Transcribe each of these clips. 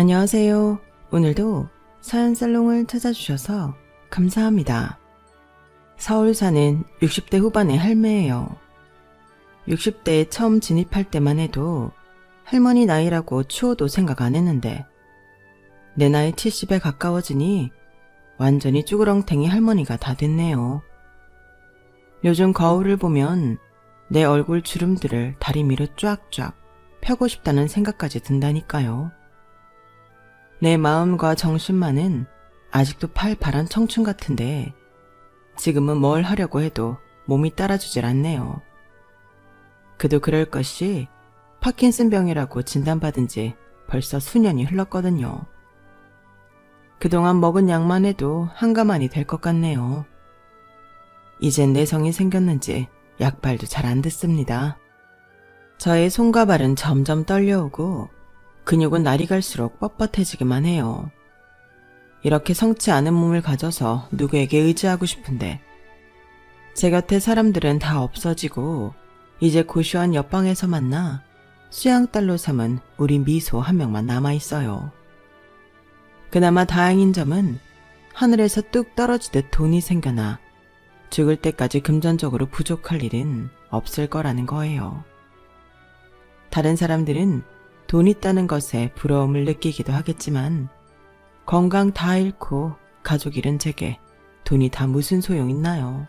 안녕하세요. 오늘도 사연살롱을 찾아주셔서 감사합니다. 서울 사는 60대 후반의 할매예요. 60대에 처음 진입할 때만 해도 할머니 나이라고 추워도 생각 안 했는데 내 나이 70에 가까워지니 완전히 쭈그렁탱이 할머니가 다 됐네요. 요즘 거울을 보면 내 얼굴 주름들을 다리미로 쫙쫙 펴고 싶다는 생각까지 든다니까요. 내 마음과 정신만은 아직도 팔팔한 청춘 같은데 지금은 뭘 하려고 해도 몸이 따라주질 않네요. 그도 그럴 것이 파킨슨병이라고 진단받은 지 벌써 수년이 흘렀거든요. 그동안 먹은 약만 해도 한가만이 될 것 같네요. 이젠 내성이 생겼는지 약발도 잘 안 듣습니다. 저의 손과 발은 점점 떨려오고 근육은 날이 갈수록 뻣뻣해지기만 해요. 이렇게 성치 않은 몸을 가져서 누구에게 의지하고 싶은데 제 곁에 사람들은 다 없어지고 이제 고시원 옆방에서 만나 수양딸로 삼은 우리 미소 한 명만 남아있어요. 그나마 다행인 점은 하늘에서 뚝 떨어지듯 돈이 생겨나 죽을 때까지 금전적으로 부족할 일은 없을 거라는 거예요. 다른 사람들은 돈 있다는 것에 부러움을 느끼기도 하겠지만 건강 다 잃고 가족 잃은 제게 돈이 다 무슨 소용 있나요?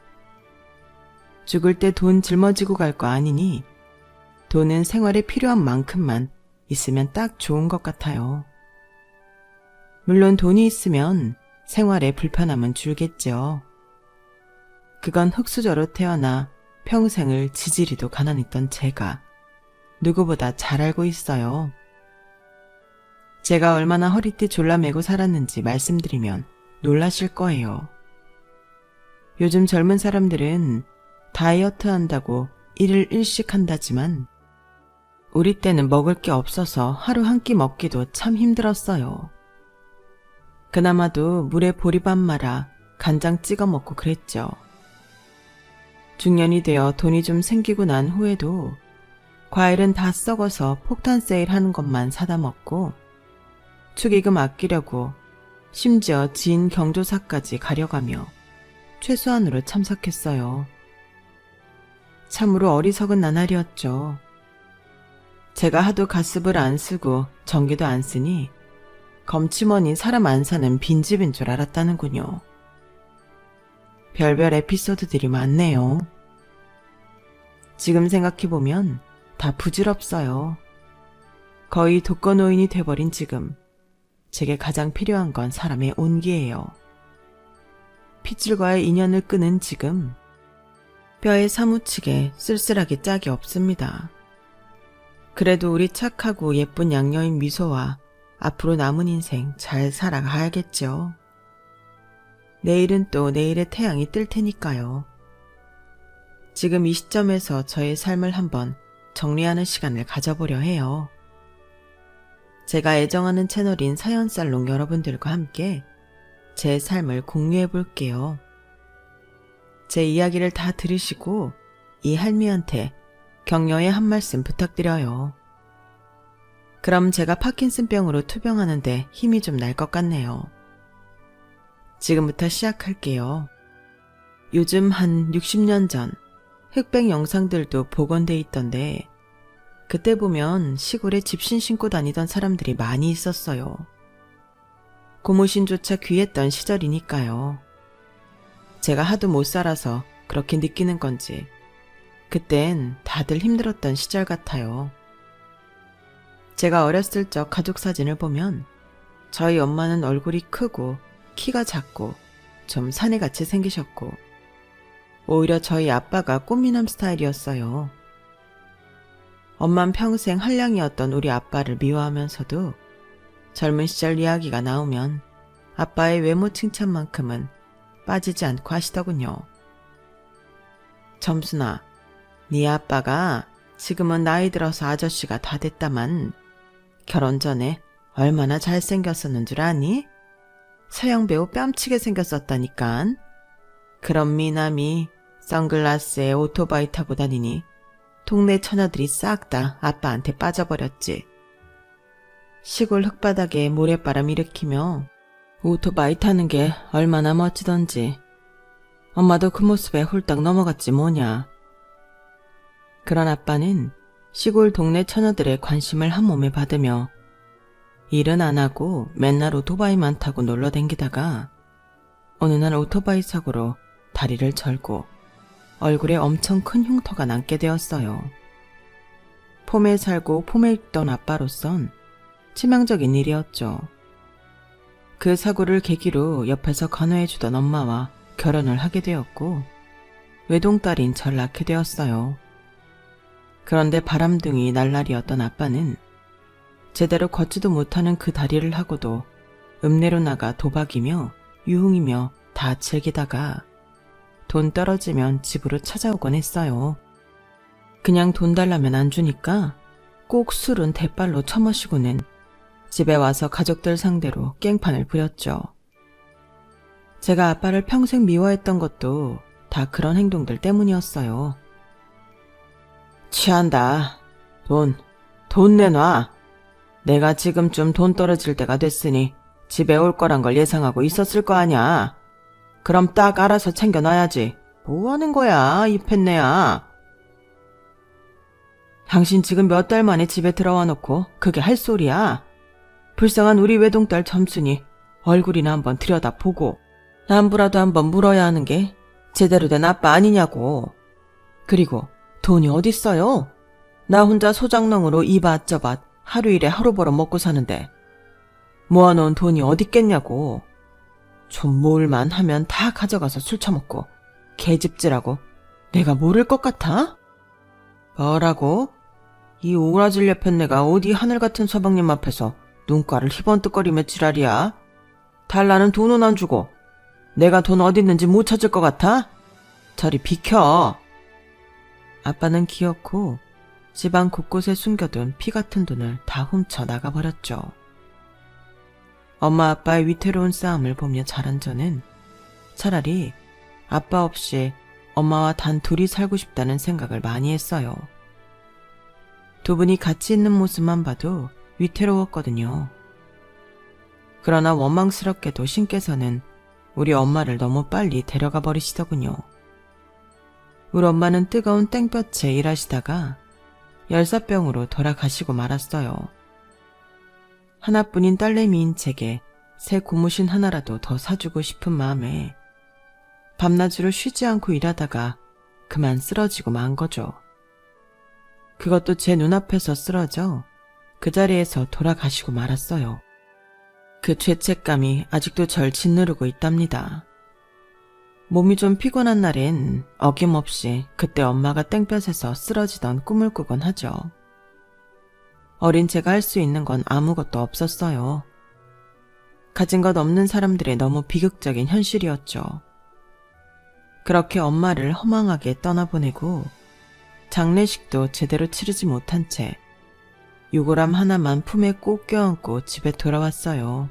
죽을 때 돈 짊어지고 갈 거 아니니 돈은 생활에 필요한 만큼만 있으면 딱 좋은 것 같아요. 물론 돈이 있으면 생활에 불편함은 줄겠죠. 그건 흙수저로 태어나 평생을 지지리도 가난했던 제가 누구보다 잘 알고 있어요. 제가 얼마나 허리띠 졸라매고 살았는지 말씀드리면 놀라실 거예요. 요즘 젊은 사람들은 다이어트 한다고 일일 일식 한다지만 우리 때는 먹을 게 없어서 하루 한 끼 먹기도 참 힘들었어요. 그나마도 물에 보리밥 말아 간장 찍어 먹고 그랬죠. 중년이 되어 돈이 좀 생기고 난 후에도 과일은 다 썩어서 폭탄 세일하는 것만 사다 먹고 축의금 아끼려고 심지어 지인 경조사까지 가려가며 최소한으로 참석했어요. 참으로 어리석은 나날이었죠. 제가 하도 가습을 안 쓰고 전기도 안 쓰니 검침원이 사람 안 사는 빈집인 줄 알았다는군요. 별별 에피소드들이 많네요. 지금 생각해보면 다 부질없어요. 거의 독거노인이 돼버린 지금 제게 가장 필요한 건 사람의 온기예요. 핏줄과의 인연을 끄는 지금 뼈에 사무치게 쓸쓸하게 짝이 없습니다. 그래도 우리 착하고 예쁜 양녀인 미소와 앞으로 남은 인생 잘 살아가야겠죠. 내일은 또 내일의 태양이 뜰 테니까요. 지금 이 시점에서 저의 삶을 한번 정리하는 시간을 가져보려 해요. 제가 애정하는 채널인 사연살롱 여러분들과 함께 제 삶을 공유해 볼게요. 제 이야기를 다 들으시고 이 할미한테 격려의 한 말씀 부탁드려요. 그럼 제가 파킨슨병으로 투병하는데 힘이 좀 날 것 같네요. 지금부터 시작할게요. 요즘 한 60년 전 흑백 영상들도 복원돼 있던데 그때 보면 시골에 집신 신고 다니던 사람들이 많이 있었어요. 고무신조차 귀했던 시절이니까요. 제가 하도 못 살아서 그렇게 느끼는 건지 그땐 다들 힘들었던 시절 같아요. 제가 어렸을 적 가족 사진을 보면 저희 엄마는 얼굴이 크고 키가 작고 좀 사내같이 생기셨고 오히려 저희 아빠가 꽃미남 스타일이었어요. 엄만 평생 한량이었던 우리 아빠를 미워하면서도 젊은 시절 이야기가 나오면 아빠의 외모 칭찬만큼은 빠지지 않고 하시더군요. 점순아, 네 아빠가 지금은 나이 들어서 아저씨가 다 됐다만 결혼 전에 얼마나 잘생겼었는 줄 아니? 서양 배우 뺨치게 생겼었다니깐. 그런 미남이 선글라스에 오토바이 타고 다니니 동네 처녀들이 싹 다 아빠한테 빠져버렸지. 시골 흙바닥에 모래바람 일으키며 오토바이 타는 게 얼마나 멋지던지. 엄마도 그 모습에 홀딱 넘어갔지 뭐냐. 그런 아빠는 시골 동네 처녀들의 관심을 한 몸에 받으며 일은 안 하고 맨날 오토바이만 타고 놀러 댕기다가 어느 날 오토바이 사고로 다리를 절고 얼굴에 엄청 큰 흉터가 남게 되었어요. 폼에 살고 폼에 있던 아빠로선 치명적인 일이었죠. 그 사고를 계기로 옆에서 간호해주던 엄마와 결혼을 하게 되었고 외동딸인 절 낳게 되었어요. 그런데 바람둥이 날라리였던 아빠는 제대로 걷지도 못하는 그 다리를 하고도 읍내로 나가 도박이며 유흥이며 다 즐기다가 돈 떨어지면 집으로 찾아오곤 했어요. 그냥 돈 달라면 안 주니까 꼭 술은 대빨로 처마시고는 집에 와서 가족들 상대로 깽판을 부렸죠. 제가 아빠를 평생 미워했던 것도 다 그런 행동들 때문이었어요. 취한다. 돈 내놔. 내가 지금쯤 돈 떨어질 때가 됐으니 집에 올 거란 걸 예상하고 있었을 거 아냐. 그럼 딱 알아서 챙겨놔야지. 뭐 하는 거야, 이 팻내야. 당신 지금 몇 달 만에 집에 들어와 놓고 그게 할 소리야. 불쌍한 우리 외동딸 점순이 얼굴이나 한번 들여다보고 안부라도 한번 물어야 하는 게 제대로 된 아빠 아니냐고. 그리고 돈이 어딨어요? 나 혼자 소장농으로 이밭 저밭 하루 일에 하루 벌어 먹고 사는데 모아놓은 돈이 어딨겠냐고. 좀 모을만 하면 다 가져가서 술 처먹고 개집질하고 내가 모를 것 같아? 뭐라고? 이 오라질려 팻내가 어디 하늘같은 서방님 앞에서 눈가를 희번뜩거리며 지랄이야? 달라는 돈은 안 주고 내가 돈 어디 있는지 못 찾을 것 같아? 저리 비켜. 아빠는 기어코 집안 곳곳에 숨겨둔 피 같은 돈을 다 훔쳐 나가버렸죠. 엄마 아빠의 위태로운 싸움을 보며 자란 저는 차라리 아빠 없이 엄마와 단 둘이 살고 싶다는 생각을 많이 했어요. 두 분이 같이 있는 모습만 봐도 위태로웠거든요. 그러나 원망스럽게도 신께서는 우리 엄마를 너무 빨리 데려가 버리시더군요. 우리 엄마는 뜨거운 땡볕에 일하시다가 열사병으로 돌아가시고 말았어요. 하나뿐인 딸내미인 제게 새 고무신 하나라도 더 사주고 싶은 마음에 밤낮으로 쉬지 않고 일하다가 그만 쓰러지고 만 거죠. 그것도 제 눈앞에서 쓰러져 그 자리에서 돌아가시고 말았어요. 그 죄책감이 아직도 절 짓누르고 있답니다. 몸이 좀 피곤한 날엔 어김없이 그때 엄마가 땡볕에서 쓰러지던 꿈을 꾸곤 하죠. 어린 제가 할 수 있는 건 아무것도 없었어요. 가진 것 없는 사람들의 너무 비극적인 현실이었죠. 그렇게 엄마를 허망하게 떠나보내고 장례식도 제대로 치르지 못한 채 유골함 하나만 품에 꼭 껴안고 집에 돌아왔어요.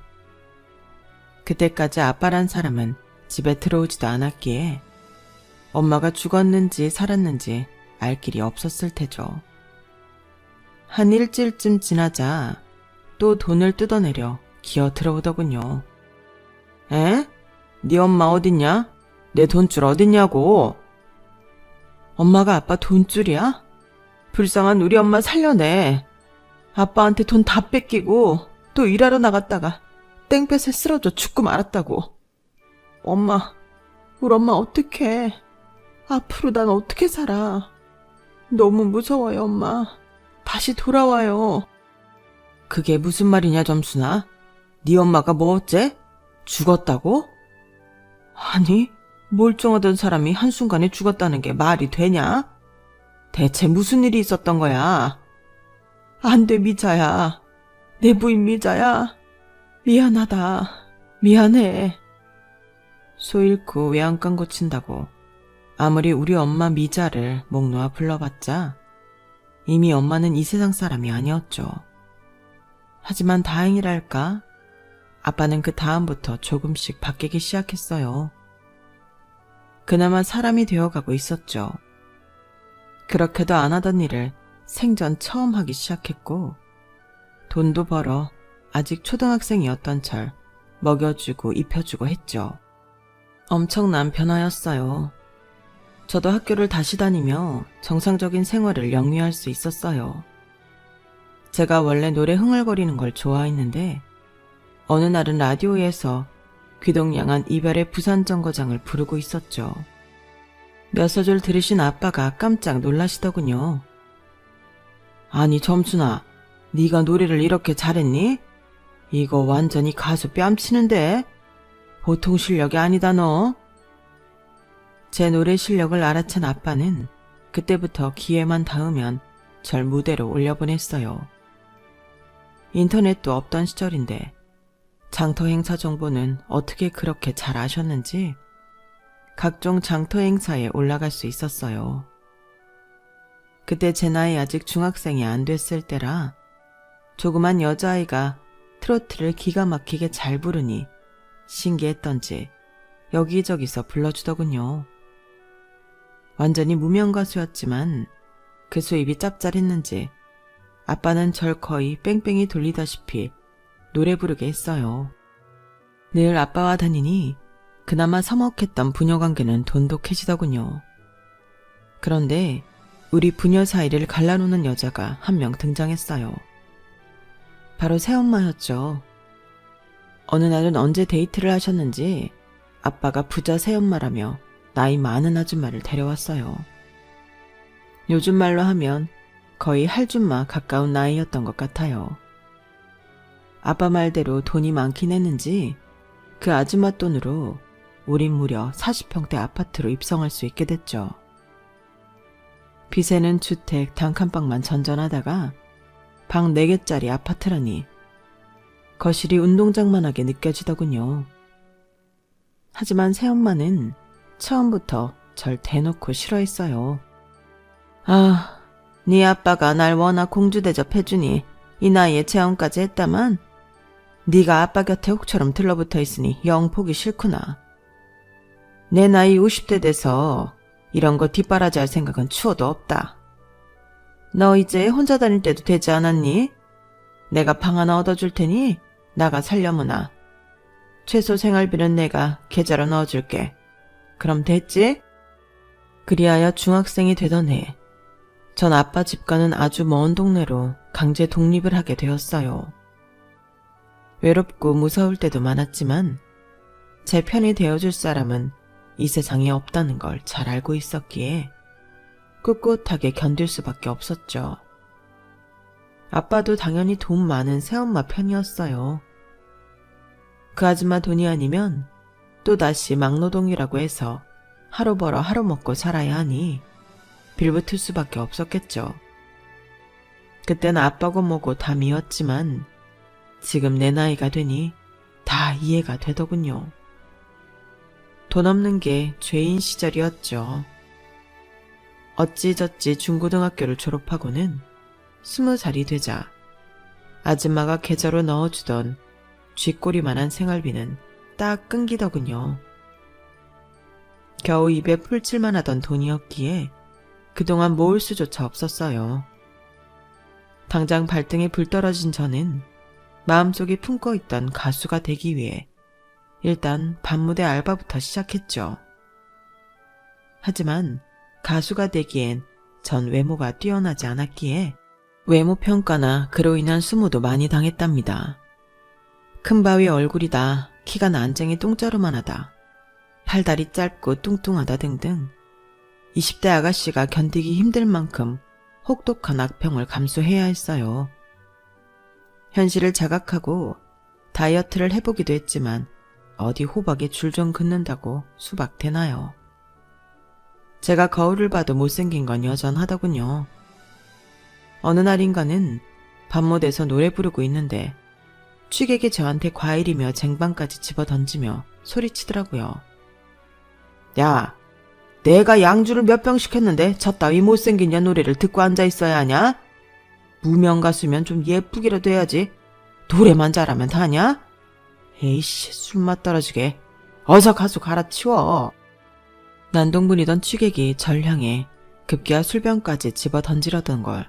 그때까지 아빠란 사람은 집에 들어오지도 않았기에 엄마가 죽었는지 살았는지 알 길이 없었을 테죠. 한 일주일쯤 지나자 또 돈을 뜯어내려 기어 들어오더군요. 에? 네 엄마 어딨냐? 내 돈줄 어딨냐고. 엄마가 아빠 돈줄이야? 불쌍한 우리 엄마 살려내. 아빠한테 돈 다 뺏기고 또 일하러 나갔다가 땡볕에 쓰러져 죽고 말았다고. 엄마, 우리 엄마 어떡해. 앞으로 난 어떻게 살아. 너무 무서워요, 엄마. 다시 돌아와요. 그게 무슨 말이냐, 점순아? 네 엄마가 뭐 어째? 죽었다고? 아니, 멀쩡하던 사람이 한순간에 죽었다는 게 말이 되냐? 대체 무슨 일이 있었던 거야? 안 돼, 미자야. 내 부인 미자야. 미안하다. 미안해. 소 잃고 외양간 고친다고 아무리 우리 엄마 미자를 목 놓아 불러봤자 이미 엄마는 이 세상 사람이 아니었죠. 하지만 다행이랄까 아빠는 그 다음부터 조금씩 바뀌기 시작했어요. 그나마 사람이 되어가고 있었죠. 그렇게도 안 하던 일을 생전 처음 하기 시작했고 돈도 벌어 아직 초등학생이었던 절 먹여주고 입혀주고 했죠. 엄청난 변화였어요. 저도 학교를 다시 다니며 정상적인 생활을 영위할 수 있었어요. 제가 원래 노래 흥얼거리는 걸 좋아했는데 어느 날은 라디오에서 귀동냥한 이별의 부산정거장을 부르고 있었죠. 몇 소절 들으신 아빠가 깜짝 놀라시더군요. 아니 점순아, 네가 노래를 이렇게 잘했니? 이거 완전히 가수 뺨치는데? 보통 실력이 아니다 너. 제 노래 실력을 알아챈 아빠는 그때부터 기회만 닿으면 절 무대로 올려보냈어요. 인터넷도 없던 시절인데 장터 행사 정보는 어떻게 그렇게 잘 아셨는지 각종 장터 행사에 올라갈 수 있었어요. 그때 제 나이 아직 중학생이 안 됐을 때라 조그만 여자아이가 트로트를 기가 막히게 잘 부르니 신기했던지 여기저기서 불러주더군요. 완전히 무명 가수였지만 그 수입이 짭짤했는지 아빠는 절 거의 뺑뺑이 돌리다시피 노래 부르게 했어요. 늘 아빠와 다니니 그나마 서먹했던 부녀관계는 돈독해지더군요. 그런데 우리 부녀 사이를 갈라놓는 여자가 한 명 등장했어요. 바로 새엄마였죠. 어느 날은 언제 데이트를 하셨는지 아빠가 부자 새엄마라며 나이 많은 아줌마를 데려왔어요. 요즘 말로 하면 거의 할줌마 가까운 나이였던 것 같아요. 아빠 말대로 돈이 많긴 했는지 그 아줌마 돈으로 우린 무려 40평대 아파트로 입성할 수 있게 됐죠. 빚에는 주택 단칸방만 전전하다가 방 4개짜리 아파트라니 거실이 운동장만하게 느껴지더군요. 하지만 새엄마는 처음부터 절 대놓고 싫어했어요. 아, 네 아빠가 날 워낙 공주 대접해주니 이 나이에 재혼까지 했다만 네가 아빠 곁에 혹처럼 들러붙어 있으니 영 보기 싫구나. 내 나이 50대 돼서 이런 거 뒷바라지할 생각은 추워도 없다. 너 이제 혼자 다닐 때도 되지 않았니? 내가 방 하나 얻어줄 테니 나가 살려무나. 최소 생활비는 내가 계좌로 넣어줄게. 그럼 됐지? 그리하여 중학생이 되던 해, 전 아빠 집과는 아주 먼 동네로 강제 독립을 하게 되었어요. 외롭고 무서울 때도 많았지만 제 편이 되어줄 사람은 이 세상에 없다는 걸 잘 알고 있었기에 꿋꿋하게 견딜 수밖에 없었죠. 아빠도 당연히 돈 많은 새엄마 편이었어요. 그 아줌마 돈이 아니면 또다시 막노동이라고 해서 하루 벌어 하루 먹고 살아야 하니 빌붙을 수밖에 없었겠죠. 그땐 아빠고 뭐고 다 미웠지만 지금 내 나이가 되니 다 이해가 되더군요. 돈 없는 게 죄인 시절이었죠. 어찌저찌 중고등학교를 졸업하고는 20살이 되자 아줌마가 계좌로 넣어주던 쥐꼬리만한 생활비는 딱 끊기더군요. 겨우 입에 풀칠만 하던 돈이었기에 그동안 모을 수조차 없었어요. 당장 발등에 불 떨어진 저는 마음속에 품고 있던 가수가 되기 위해 일단 밤무대 알바부터 시작했죠. 하지만 가수가 되기엔 전 외모가 뛰어나지 않았기에 외모 평가나 그로 인한 수모도 많이 당했답니다. 큰 바위 얼굴이다, 키가 난쟁이 똥자루만하다, 팔다리 짧고 뚱뚱하다 등등 20대 아가씨가 견디기 힘들 만큼 혹독한 악평을 감수해야 했어요. 현실을 자각하고 다이어트를 해보기도 했지만 어디 호박에 줄 좀 긋는다고 수박 되나요? 제가 거울을 봐도 못생긴 건 여전하더군요. 어느 날인가는 밤못에서 노래 부르고 있는데 취객이 저한테 과일이며 쟁반까지 집어던지며 소리치더라고요. 야, 내가 양주를 몇 병 시켰는데 저 따위 못생긴 년 노래를 듣고 앉아있어야 하냐? 무명 가수면 좀 예쁘기라도 해야지. 노래만 잘하면 다냐? 에이씨, 술맛 떨어지게. 어서 가수 갈아치워. 난동분이던 취객이 절 향해 급기야 술병까지 집어던지려던 걸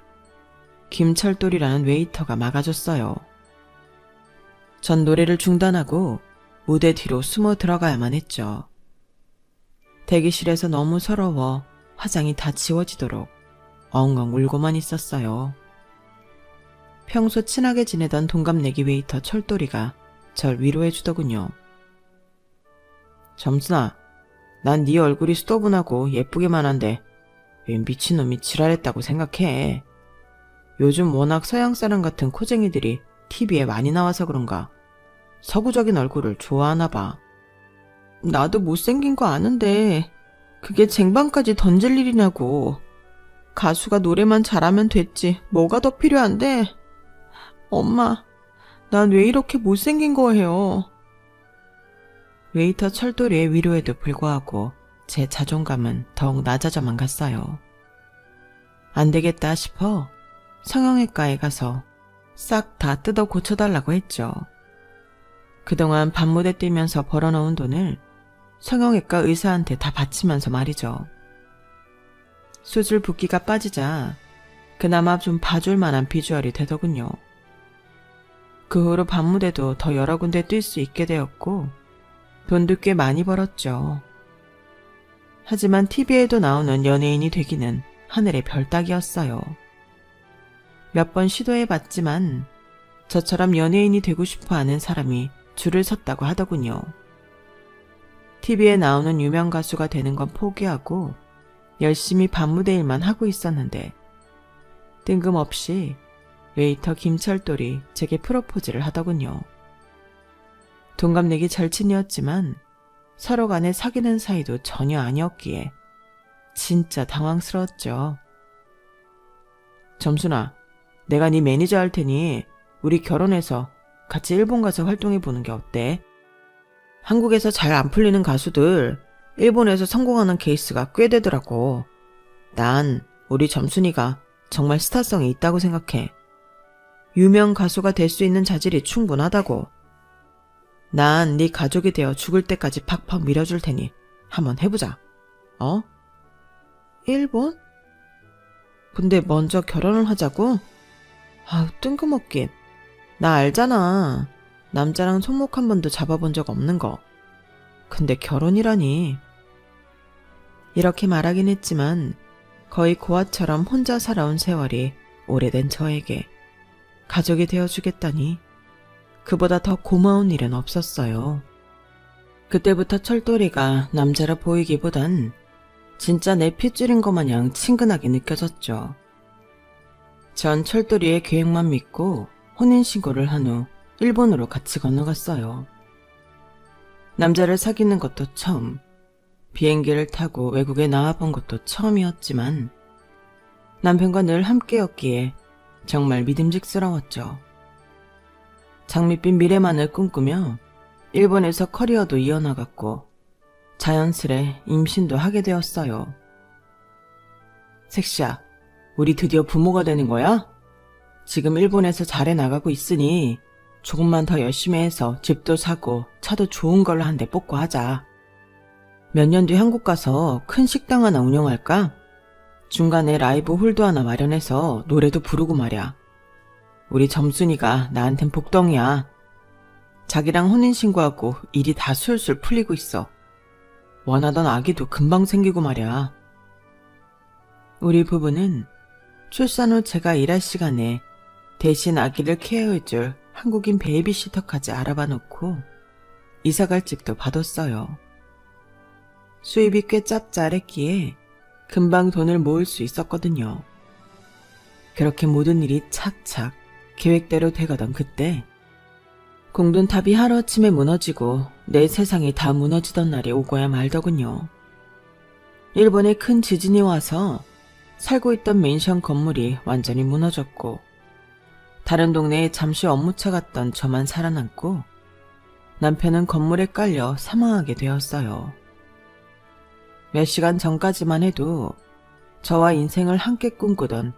김철돌이라는 웨이터가 막아줬어요. 전 노래를 중단하고 무대 뒤로 숨어 들어가야만 했죠. 대기실에서 너무 서러워 화장이 다 지워지도록 엉엉 울고만 있었어요. 평소 친하게 지내던 동갑내기 웨이터 철돌이가 절 위로해 주더군요. 점순아, 난 네 얼굴이 수더분하고 예쁘기만 한데 왜 미친놈이 지랄했다고 생각해. 요즘 워낙 서양 사람 같은 코쟁이들이 TV에 많이 나와서 그런가 서구적인 얼굴을 좋아하나 봐. 나도 못생긴 거 아는데 그게 쟁반까지 던질 일이냐고. 가수가 노래만 잘하면 됐지 뭐가 더 필요한데. 엄마, 난 왜 이렇게 못생긴 거예요. 웨이터 철돌이의 위로에도 불구하고 제 자존감은 더욱 낮아져만 갔어요. 안 되겠다 싶어 성형외과에 가서 싹 다 뜯어 고쳐달라고 했죠. 그동안 밤무대 뛰면서 벌어놓은 돈을 성형외과 의사한테 다 바치면서 말이죠. 수술 붓기가 빠지자 그나마 좀 봐줄 만한 비주얼이 되더군요. 그 후로 밤무대도 더 여러 군데 뛸 수 있게 되었고 돈도 꽤 많이 벌었죠. 하지만 TV에도 나오는 연예인이 되기는 하늘의 별 따기였어요. 몇 번 시도해봤지만 저처럼 연예인이 되고 싶어하는 사람이 줄을 섰다고 하더군요. TV에 나오는 유명 가수가 되는 건 포기하고 열심히 밤무대 일만 하고 있었는데 뜬금없이 웨이터 김철돌이 제게 프로포즈를 하더군요. 동갑내기 절친이었지만 서로 간에 사귀는 사이도 전혀 아니었기에 진짜 당황스러웠죠. 점순아, 내가 네 매니저 할 테니 우리 결혼해서 같이 일본 가서 활동해보는 게 어때? 한국에서 잘 안 풀리는 가수들 일본에서 성공하는 케이스가 꽤 되더라고. 난 우리 점순이가 정말 스타성이 있다고 생각해. 유명 가수가 될 수 있는 자질이 충분하다고. 난 네 가족이 되어 죽을 때까지 팍팍 밀어줄 테니 한번 해보자. 어? 일본? 근데 먼저 결혼을 하자고? 아우, 뜬금없긴. 나 알잖아. 남자랑 손목 한 번도 잡아본 적 없는 거. 근데 결혼이라니. 이렇게 말하긴 했지만 거의 고아처럼 혼자 살아온 세월이 오래된 저에게 가족이 되어주겠다니 그보다 더 고마운 일은 없었어요. 그때부터 철돌이가 남자라 보이기보단 진짜 내 핏줄인 것 마냥 친근하게 느껴졌죠. 전 철돌이의 계획만 믿고 혼인신고를 한 후 일본으로 같이 건너갔어요. 남자를 사귀는 것도 처음, 비행기를 타고 외국에 나와본 것도 처음이었지만 남편과 늘 함께였기에 정말 믿음직스러웠죠. 장밋빛 미래만을 꿈꾸며 일본에서 커리어도 이어나갔고 자연스레 임신도 하게 되었어요. 색시야, 우리 드디어 부모가 되는 거야? 지금 일본에서 잘해 나가고 있으니 조금만 더 열심히 해서 집도 사고 차도 좋은 걸로 한 대 뽑고 하자. 몇 년 뒤 한국 가서 큰 식당 하나 운영할까? 중간에 라이브 홀도 하나 마련해서 노래도 부르고 말이야. 우리 점순이가 나한텐 복덩이야. 자기랑 혼인신고하고 일이 다 술술 풀리고 있어. 원하던 아기도 금방 생기고 말이야. 우리 부부는 출산 후 제가 일할 시간에 대신 아기를 케어해줄 한국인 베이비시터까지 알아봐 놓고 이사갈 집도 봐뒀어요. 수입이 꽤 짭짤했기에 금방 돈을 모을 수 있었거든요. 그렇게 모든 일이 착착 계획대로 돼가던 그때 공든탑이 하루아침에 무너지고 내 세상이 다 무너지던 날이 오고야 말더군요. 일본에 큰 지진이 와서 살고 있던 맨션 건물이 완전히 무너졌고 다른 동네에 잠시 업무차 갔던 저만 살아남고 남편은 건물에 깔려 사망하게 되었어요. 몇 시간 전까지만 해도 저와 인생을 함께 꿈꾸던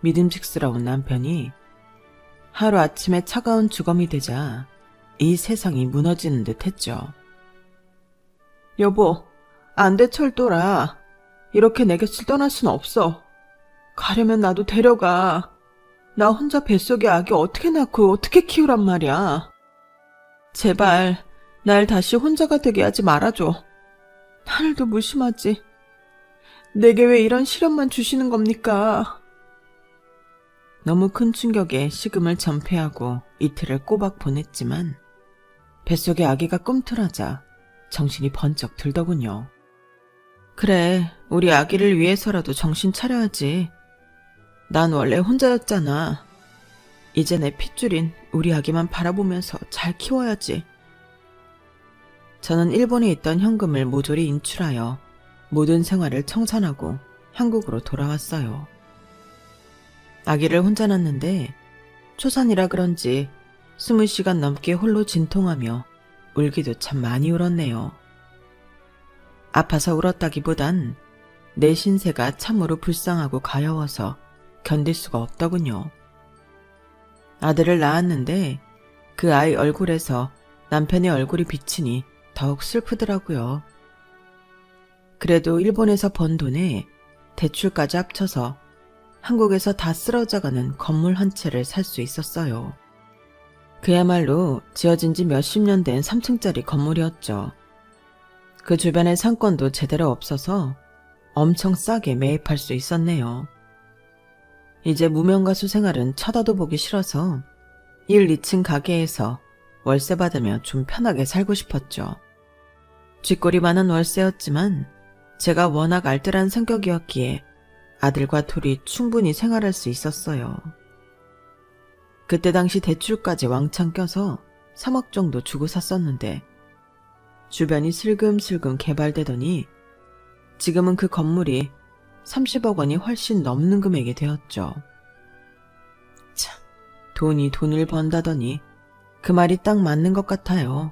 믿음직스러운 남편이 하루아침에 차가운 주검이 되자 이 세상이 무너지는 듯 했죠. 여보, 안 돼 철돌아. 이렇게 내 곁을 떠날 순 없어. 가려면 나도 데려가. 나 혼자 뱃속에 아기 어떻게 낳고 어떻게 키우란 말이야. 제발 날 다시 혼자가 되게 하지 말아줘. 하늘도 무심하지. 내게 왜 이런 시련만 주시는 겁니까? 너무 큰 충격에 식음을 전폐하고 이틀을 꼬박 보냈지만 뱃속에 아기가 꿈틀하자 정신이 번쩍 들더군요. 그래, 우리 아기를 위해서라도 정신 차려야지. 난 원래 혼자였잖아. 이제 내 핏줄인 우리 아기만 바라보면서 잘 키워야지. 저는 일본에 있던 현금을 모조리 인출하여 모든 생활을 청산하고 한국으로 돌아왔어요. 아기를 혼자 낳는데 초산이라 그런지 20시간 넘게 홀로 진통하며 울기도 참 많이 울었네요. 아파서 울었다기보단 내 신세가 참으로 불쌍하고 가여워서 견딜 수가 없더군요. 아들을 낳았는데 그 아이 얼굴에서 남편의 얼굴이 비치니 더욱 슬프더라고요. 그래도 일본에서 번 돈에 대출까지 합쳐서 한국에서 다 쓰러져가는 건물 한 채를 살 수 있었어요. 그야말로 지어진 지 몇십 년 된 3층짜리 건물이었죠. 그 주변에 상권도 제대로 없어서 엄청 싸게 매입할 수 있었네요. 이제 무명가수 생활은 쳐다도 보기 싫어서 1, 2층 가게에서 월세 받으며 좀 편하게 살고 싶었죠. 쥐꼬리 많은 월세였지만 제가 워낙 알뜰한 성격이었기에 아들과 둘이 충분히 생활할 수 있었어요. 그때 당시 대출까지 왕창 껴서 3억 정도 주고 샀었는데 주변이 슬금슬금 개발되더니 지금은 그 건물이 30억 원이 훨씬 넘는 금액이 되었죠. 참, 돈이 돈을 번다더니 그 말이 딱 맞는 것 같아요.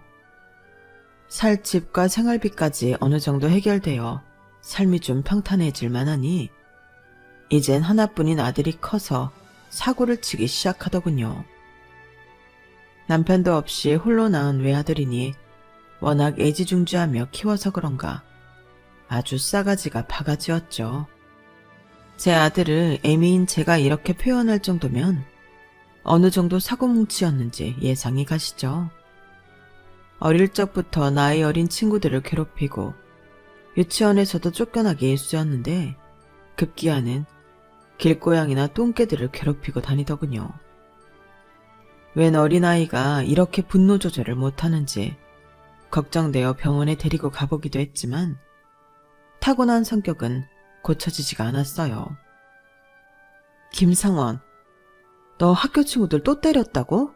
살 집과 생활비까지 어느 정도 해결되어 삶이 좀 평탄해질 만하니 이젠 하나뿐인 아들이 커서 사고를 치기 시작하더군요. 남편도 없이 홀로 낳은 외아들이니 워낙 애지중지하며 키워서 그런가 아주 싸가지가 바가지였죠. 제 아들을 애미인 제가 이렇게 표현할 정도면 어느 정도 사고뭉치였는지 예상이 가시죠. 어릴 적부터 나이 어린 친구들을 괴롭히고 유치원에서도 쫓겨나기 일쑤였는데 급기야는 길고양이나 똥개들을 괴롭히고 다니더군요. 웬 어린아이가 이렇게 분노 조절을 못하는지 걱정되어 병원에 데리고 가보기도 했지만 타고난 성격은 고쳐지지가 않았어요. 김상원, 너 학교 친구들 또 때렸다고?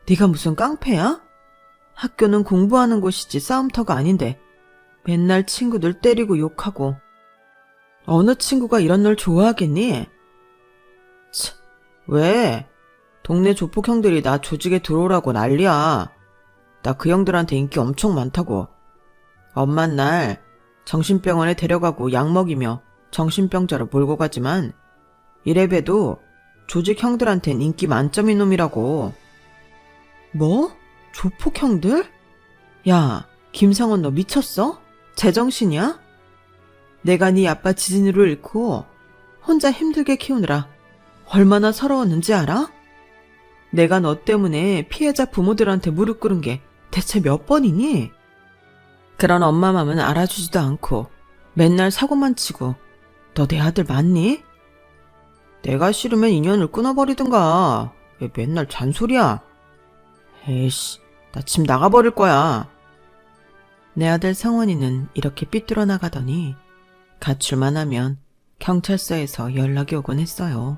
네가 무슨 깡패야? 학교는 공부하는 곳이지 싸움터가 아닌데 맨날 친구들 때리고 욕하고 어느 친구가 이런 널 좋아하겠니? 참, 왜? 동네 조폭 형들이 나 조직에 들어오라고 난리야. 나 그 형들한테 인기 엄청 많다고. 엄만 날 정신병원에 데려가고 약 먹이며 정신병자로 몰고 가지만 이래봬도 조직 형들한텐 인기 만점인 놈이라고. 뭐? 조폭 형들? 야, 김상원 너 미쳤어? 제정신이야? 내가 네 아빠 지진으로 잃고 혼자 힘들게 키우느라 얼마나 서러웠는지 알아? 내가 너 때문에 피해자 부모들한테 무릎 꿇은 게 대체 몇 번이니? 그런 엄마 맘은 알아주지도 않고 맨날 사고만 치고 너 내 아들 맞니? 내가 싫으면 인연을 끊어버리든가. 왜 맨날 잔소리야? 에이씨, 나 집 나가버릴 거야. 내 아들 성원이는 이렇게 삐뚤어 나가더니 가출만 하면 경찰서에서 연락이 오곤 했어요.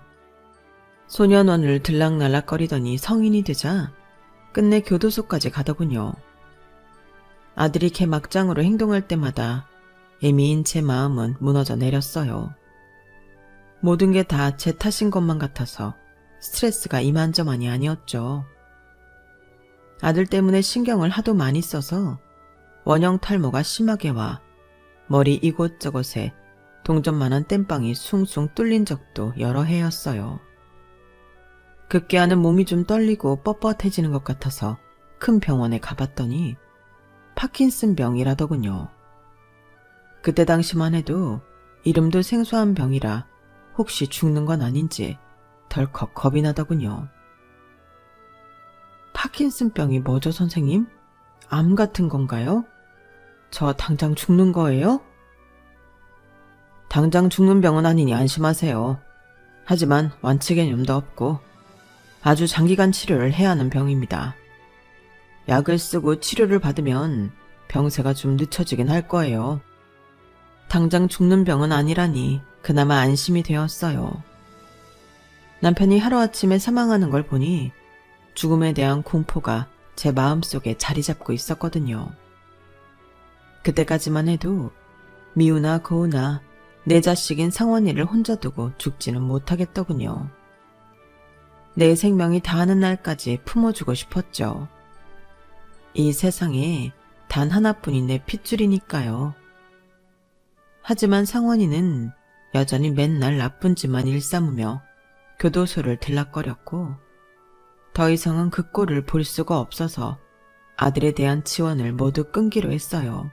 소년원을 들락날락거리더니 성인이 되자 끝내 교도소까지 가더군요. 아들이 걔 막장으로 행동할 때마다 애미인 제 마음은 무너져 내렸어요. 모든 게 다 제 탓인 것만 같아서 스트레스가 이만저만이 아니었죠. 아들 때문에 신경을 하도 많이 써서 원형 탈모가 심하게 와 머리 이곳저곳에 동전만한 땜빵이 숭숭 뚫린 적도 여러 해였어요. 급기야는 몸이 좀 떨리고 뻣뻣해지는 것 같아서 큰 병원에 가봤더니 파킨슨병이라더군요. 그때 당시만 해도 이름도 생소한 병이라 혹시 죽는 건 아닌지 덜컥 겁이 나더군요. 파킨슨병이 뭐죠, 선생님? 암 같은 건가요? 저 당장 죽는 거예요? 당장 죽는 병은 아니니 안심하세요. 하지만 완치 개념도 없고 아주 장기간 치료를 해야 하는 병입니다. 약을 쓰고 치료를 받으면 병세가 좀 늦춰지긴 할 거예요. 당장 죽는 병은 아니라니 그나마 안심이 되었어요. 남편이 하루아침에 사망하는 걸 보니 죽음에 대한 공포가 제 마음속에 자리 잡고 있었거든요. 그때까지만 해도 미우나 고우나 내 자식인 상원이를 혼자 두고 죽지는 못하겠더군요. 내 생명이 다하는 날까지 품어주고 싶었죠. 이 세상에 단 하나뿐인 내 핏줄이니까요. 하지만 상원이는 여전히 맨날 나쁜 짓만 일삼으며 교도소를 들락거렸고 더 이상은 그 꼴을 볼 수가 없어서 아들에 대한 지원을 모두 끊기로 했어요.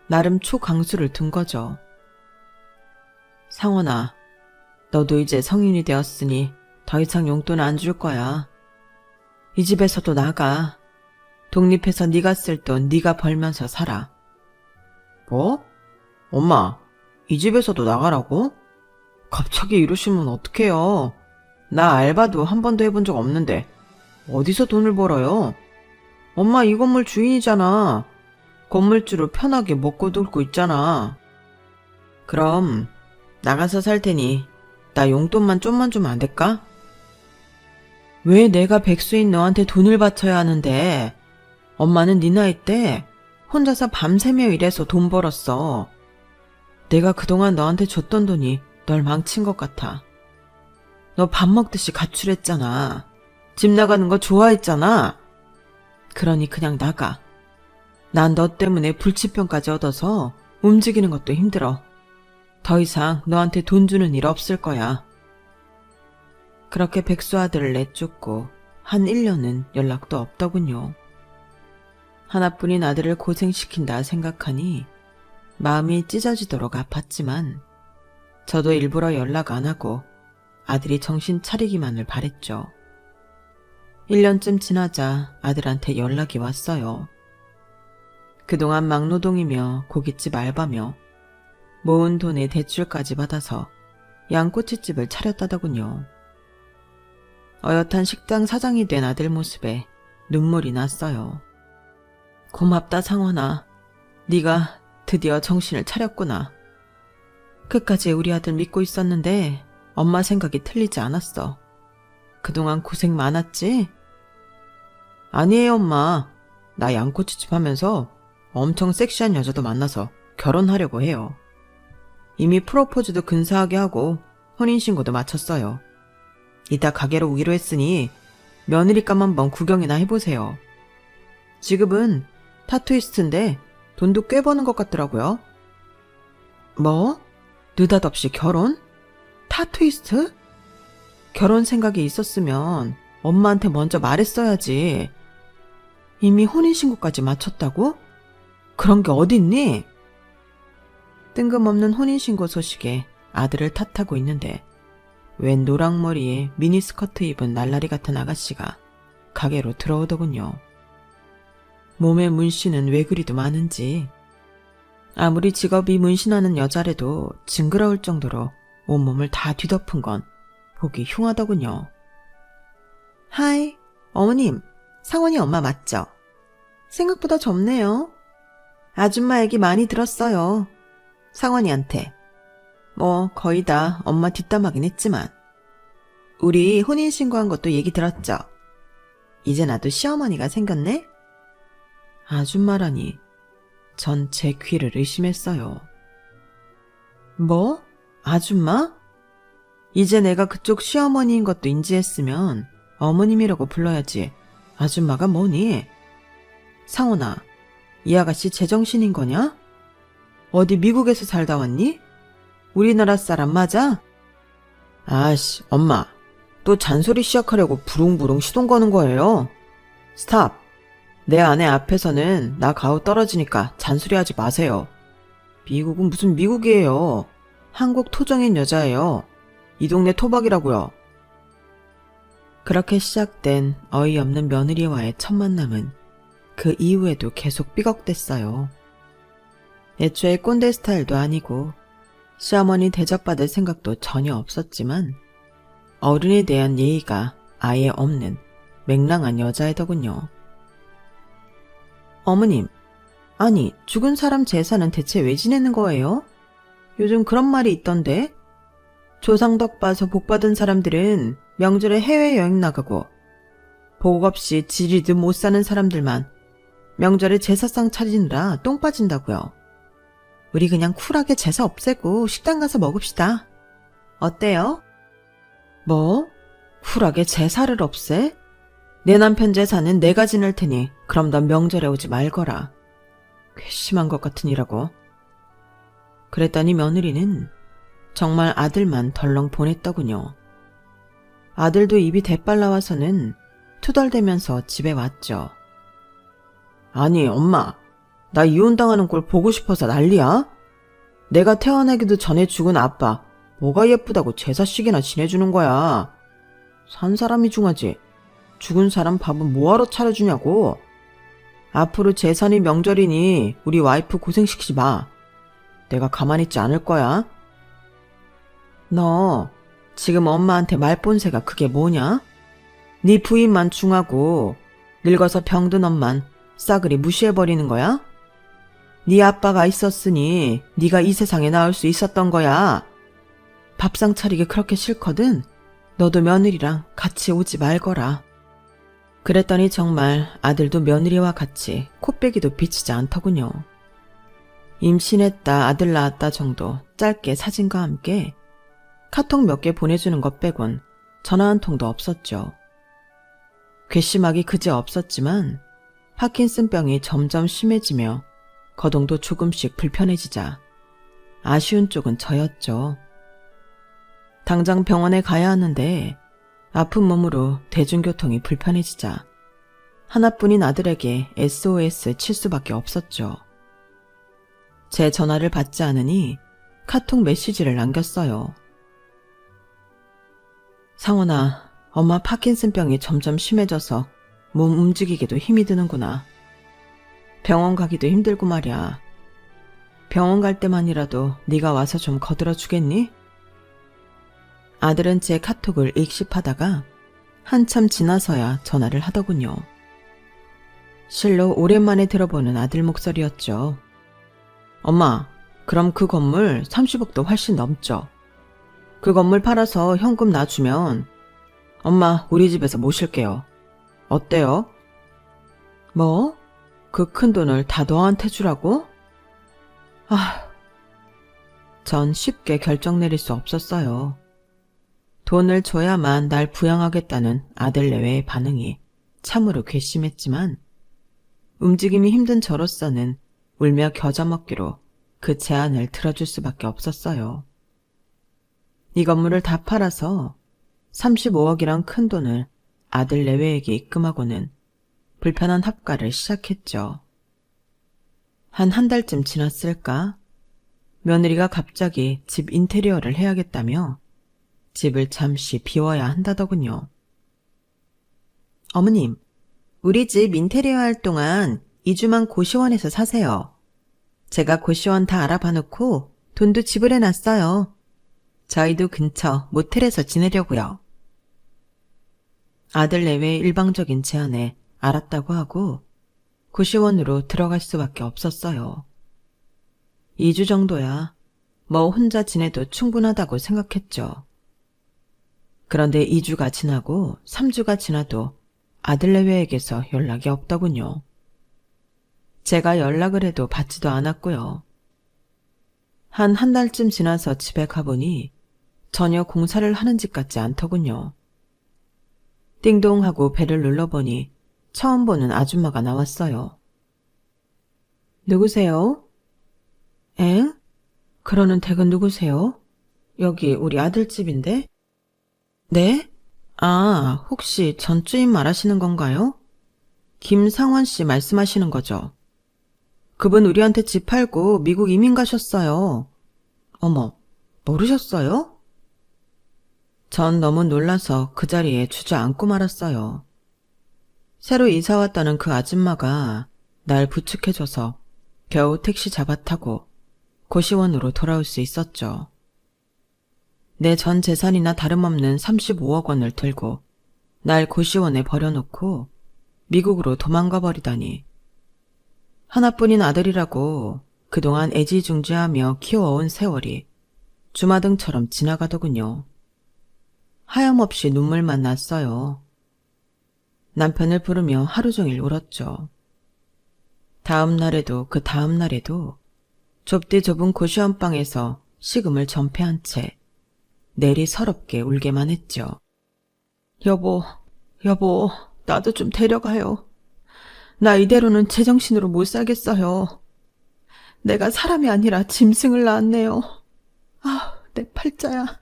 나름 초강수를 둔 거죠. 상원아, 너도 이제 성인이 되었으니 더 이상 용돈 안 줄 거야. 이 집에서도 나가. 독립해서 네가 쓸 돈 네가 벌면서 살아. 뭐? 엄마, 이 집에서도 나가라고? 갑자기 이러시면 어떡해요. 나 알바도 한 번도 해본 적 없는데 어디서 돈을 벌어요? 엄마 이 건물 주인이잖아. 건물주로 편하게 먹고 놀고 있잖아. 그럼 나가서 살 테니 나 용돈만 좀만 주면 안 될까? 왜 내가 백수인 너한테 돈을 바쳐야 하는데? 엄마는 네 나이 때 혼자서 밤새며 일해서 돈 벌었어. 내가 그동안 너한테 줬던 돈이 널 망친 것 같아. 너 밥 먹듯이 가출했잖아. 집 나가는 거 좋아했잖아. 그러니 그냥 나가. 난 너 때문에 불치병까지 얻어서 움직이는 것도 힘들어. 더 이상 너한테 돈 주는 일 없을 거야. 그렇게 백수 아들을 내쫓고 한 1년은 연락도 없더군요. 하나뿐인 아들을 고생시킨다 생각하니 마음이 찢어지도록 아팠지만 저도 일부러 연락 안 하고 아들이 정신 차리기만을 바랬죠. 1년쯤 지나자 아들한테 연락이 왔어요. 그동안 막노동이며 고깃집 알바며 모은 돈에 대출까지 받아서 양꼬치집을 차렸다더군요. 어엿한 식당 사장이 된 아들 모습에 눈물이 났어요. 고맙다 상원아. 네가 드디어 정신을 차렸구나. 끝까지 우리 아들 믿고 있었는데 엄마 생각이 틀리지 않았어. 그동안 고생 많았지? 아니에요 엄마. 나 양꼬치집 하면서 엄청 섹시한 여자도 만나서 결혼하려고 해요. 이미 프로포즈도 근사하게 하고 혼인신고도 마쳤어요. 이따 가게로 오기로 했으니 며느리감 한번 구경이나 해보세요. 지금은 타투이스트인데 돈도 꽤 버는 것 같더라고요. 뭐? 느닷없이 결혼? 타투이스트? 결혼 생각이 있었으면 엄마한테 먼저 말했어야지. 이미 혼인신고까지 마쳤다고? 그런 게 어딨니? 뜬금없는 혼인신고 소식에 아들을 탓하고 있는데 웬 노랑머리에 미니스커트 입은 날라리 같은 아가씨가 가게로 들어오더군요. 몸에 문신은 왜 그리도 많은지 아무리 직업이 문신하는 여자라도 징그러울 정도로 온몸을 다 뒤덮은 건 보기 흉하더군요. 하이, 어머님, 상원이 엄마 맞죠? 생각보다 젊네요. 아줌마 얘기 많이 들었어요. 상원이한테. 뭐 거의 다 엄마 뒷담화긴 했지만 우리 혼인신고한 것도 얘기 들었죠? 이제 나도 시어머니가 생겼네? 아줌마라니 전 제 귀를 의심했어요. 뭐? 아줌마? 이제 내가 그쪽 시어머니인 것도 인지했으면 어머님이라고 불러야지 아줌마가 뭐니? 상원아, 이 아가씨 제정신인 거냐? 어디 미국에서 살다 왔니? 우리나라 사람 맞아? 아씨, 엄마, 또 잔소리 시작하려고 부릉부릉 시동 거는 거예요. 스탑. 내 아내 앞에서는 나 가오 떨어지니까 잔소리하지 마세요. 미국은 무슨 미국이에요. 한국 토종인 여자예요. 이 동네 토박이라고요. 그렇게 시작된 어이없는 며느리와의 첫 만남은 그 이후에도 계속 삐걱댔어요. 애초에 꼰대 스타일도 아니고 시어머니 대접받을 생각도 전혀 없었지만 어른에 대한 예의가 아예 없는 맹랑한 여자애더군요. 어머님, 아니 죽은 사람 제사는 대체 왜 지내는 거예요? 요즘 그런 말이 있던데 조상덕 봐서 복 받은 사람들은 명절에 해외여행 나가고 복 없이 지리도 못 사는 사람들만 명절에 제사상 차리느라 똥 빠진다고요. 우리 그냥 쿨하게 제사 없애고 식당 가서 먹읍시다. 어때요? 뭐? 쿨하게 제사를 없애? 내 남편 제사는 내가 지낼 테니 그럼 넌 명절에 오지 말거라. 괘씸한 것 같으니라고. 그랬더니 며느리는 정말 아들만 덜렁 보냈더군요. 아들도 입이 대빨 나와서는 투덜대면서 집에 왔죠. 아니 엄마, 나 이혼당하는 꼴 보고 싶어서 난리야? 내가 태어나기도 전에 죽은 아빠 뭐가 예쁘다고 제사식이나 지내주는 거야. 산 사람이 중하지 죽은 사람 밥은 뭐하러 차려주냐고. 앞으로 제사니 명절이니 우리 와이프 고생시키지 마. 내가 가만히 있지 않을 거야. 너 지금 엄마한테 말본새가 그게 뭐냐? 네 부인만 중하고 늙어서 병든 엄만 싸그리 무시해버리는 거야? 네 아빠가 있었으니 네가 이 세상에 나올 수 있었던 거야. 밥상 차리기 그렇게 싫거든 너도 며느리랑 같이 오지 말거라. 그랬더니 정말 아들도 며느리와 같이 코빼기도 비치지 않더군요. 임신했다 아들 낳았다 정도 짧게 사진과 함께 카톡 몇 개 보내주는 것 빼곤 전화 한 통도 없었죠. 괘씸하기 그지 없었지만 파킨슨병이 점점 심해지며 거동도 조금씩 불편해지자 아쉬운 쪽은 저였죠. 당장 병원에 가야 하는데 아픈 몸으로 대중교통이 불편해지자 하나뿐인 아들에게 SOS 칠 수밖에 없었죠. 제 전화를 받지 않으니 카톡 메시지를 남겼어요. 상원아, 엄마 파킨슨병이 점점 심해져서 몸 움직이기도 힘이 드는구나. 병원 가기도 힘들고 말이야. 병원 갈 때만이라도 네가 와서 좀 거들어 주겠니? 아들은 제 카톡을 읽씹하다가 한참 지나서야 전화를 하더군요. 실로 오랜만에 들어보는 아들 목소리였죠. 엄마, 그럼 그 건물 30억도 훨씬 넘죠. 그 건물 팔아서 현금 놔주면 엄마 우리 집에서 모실게요. 어때요? 뭐? 그 큰 돈을 다 너한테 주라고? 전 쉽게 결정 내릴 수 없었어요. 돈을 줘야만 날 부양하겠다는 아들 내외의 반응이 참으로 괘씸했지만 움직임이 힘든 저로서는 울며 겨자 먹기로 그 제안을 들어줄 수밖에 없었어요. 이 건물을 다 팔아서 35억이란 큰 돈을 아들 내외에게 입금하고는 불편한 합가를 시작했죠. 한 달쯤 지났을까? 며느리가 갑자기 집 인테리어를 해야겠다며 집을 잠시 비워야 한다더군요. 어머님, 우리 집 인테리어 할 동안 2주만 고시원에서 사세요. 제가 고시원 다 알아봐 놓고 돈도 지불해놨어요. 저희도 근처 모텔에서 지내려고요. 아들 내외의 일방적인 제안에 알았다고 하고 고시원으로 들어갈 수밖에 없었어요. 2주 정도야 뭐 혼자 지내도 충분하다고 생각했죠. 그런데 2주가 지나고 3주가 지나도 아들 내외에게서 연락이 없더군요. 제가 연락을 해도 받지도 않았고요. 한 달쯤 지나서 집에 가보니 전혀 공사를 하는 집 같지 않더군요. 띵동 하고 벨을 눌러보니 처음 보는 아줌마가 나왔어요. 누구세요? 엥? 그러는 댁은 누구세요? 여기 우리 아들 집인데? 네? 아, 혹시 전 주인 말하시는 건가요? 김상원 씨 말씀하시는 거죠? 그분 우리한테 집 팔고 미국 이민 가셨어요. 어머, 모르셨어요? 전 너무 놀라서 그 자리에 주저앉고 말았어요. 새로 이사 왔다는 그 아줌마가 날 부축해줘서 겨우 택시 잡아 타고 고시원으로 돌아올 수 있었죠. 내 전 재산이나 다름없는 35억 원을 들고 날 고시원에 버려놓고 미국으로 도망가 버리다니. 하나뿐인 아들이라고 그동안 애지중지하며 키워온 세월이 주마등처럼 지나가더군요. 하염없이 눈물만 났어요. 남편을 부르며 하루 종일 울었죠. 다음 날에도 그 다음 날에도 좁디 좁은 고시원방에서 식음을 전폐한 채 내리 서럽게 울게만 했죠. 여보, 나도 좀 데려가요. 나 이대로는 제정신으로 못 살겠어요. 내가 사람이 아니라 짐승을 낳았네요. 아, 내 팔자야.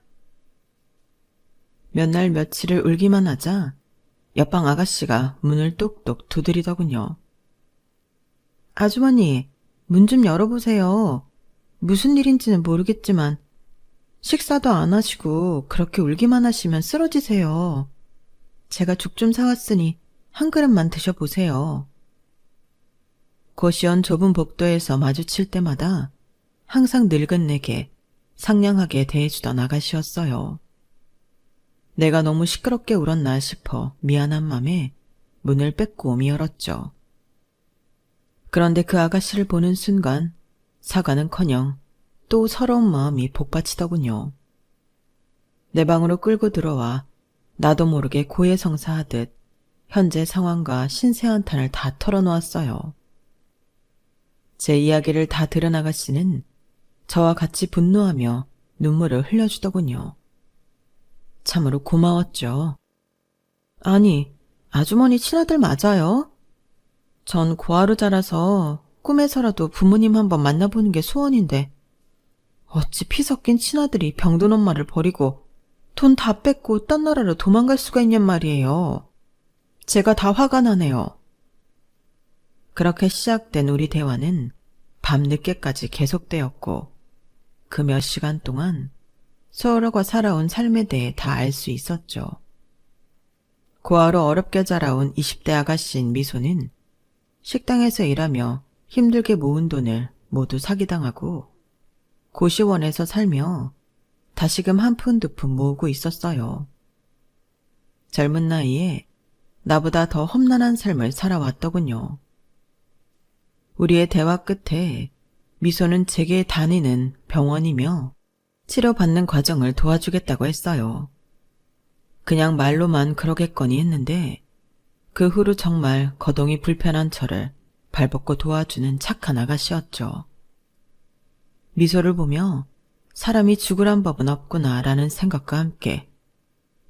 몇 날 며칠을 울기만 하자 옆방 아가씨가 문을 똑똑 두드리더군요. 아주머니, 문 좀 열어보세요. 무슨 일인지는 모르겠지만 식사도 안 하시고 그렇게 울기만 하시면 쓰러지세요. 제가 죽 좀 사왔으니 한 그릇만 드셔보세요. 고시원 좁은 복도에서 마주칠 때마다 항상 늙은 내게 상냥하게 대해주던 아가씨였어요. 내가 너무 시끄럽게 울었나 싶어 미안한 맘에 문을 빼꼼히 열었죠. 그런데 그 아가씨를 보는 순간 사과는커녕 또 서러운 마음이 복받치더군요. 내 방으로 끌고 들어와 나도 모르게 고해성사하듯 현재 상황과 신세한탄을 다 털어놓았어요. 제 이야기를 다 들은 아가씨는 저와 같이 분노하며 눈물을 흘려주더군요. 참으로 고마웠죠. 아니, 아주머니 친아들 맞아요? 전 고아로 자라서 꿈에서라도 부모님 한번 만나보는 게 소원인데 어찌 피 섞인 친아들이 병든 엄마를 버리고 돈 다 뺏고 딴 나라로 도망갈 수가 있냔 말이에요. 제가 다 화가 나네요. 그렇게 시작된 우리 대화는 밤늦게까지 계속되었고 그 몇 시간 동안 서로가 살아온 삶에 대해 다 알 수 있었죠. 고아로 어렵게 자라온 20대 아가씨인 미소는 식당에서 일하며 힘들게 모은 돈을 모두 사기당하고 고시원에서 살며 다시금 한 푼 두 푼 모으고 있었어요. 젊은 나이에 나보다 더 험난한 삶을 살아왔더군요. 우리의 대화 끝에 미소는 제게 다니는 병원이며 치료받는 과정을 도와주겠다고 했어요. 그냥 말로만 그러겠거니 했는데 그 후로 정말 거동이 불편한 저를 발벗고 도와주는 착한 아가씨였죠. 미소를 보며 사람이 죽으란 법은 없구나라는 생각과 함께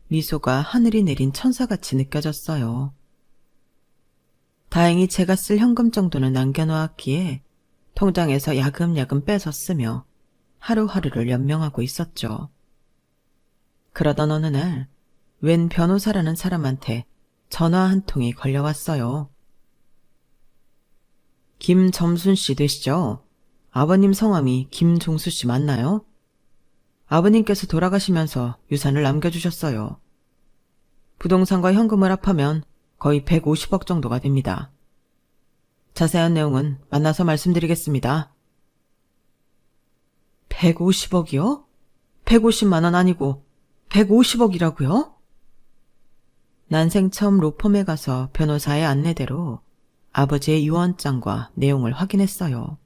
미소가 하늘이 내린 천사같이 느껴졌어요. 다행히 제가 쓸 현금 정도는 남겨놓았기에 통장에서 야금야금 빼서 쓰며 하루하루를 연명하고 있었죠. 그러던 어느 날 웬 변호사라는 사람한테 전화 한 통이 걸려왔어요. 김점순 씨 되시죠? 아버님 성함이 김종수 씨 맞나요? 아버님께서 돌아가시면서 유산을 남겨주셨어요. 부동산과 현금을 합하면 거의 150억 정도가 됩니다. 자세한 내용은 만나서 말씀드리겠습니다. 150억이요? 150만 원 아니고 150억이라고요? 난생 처음 로펌에 가서 변호사의 안내대로 아버지의 유언장과 내용을 확인했어요.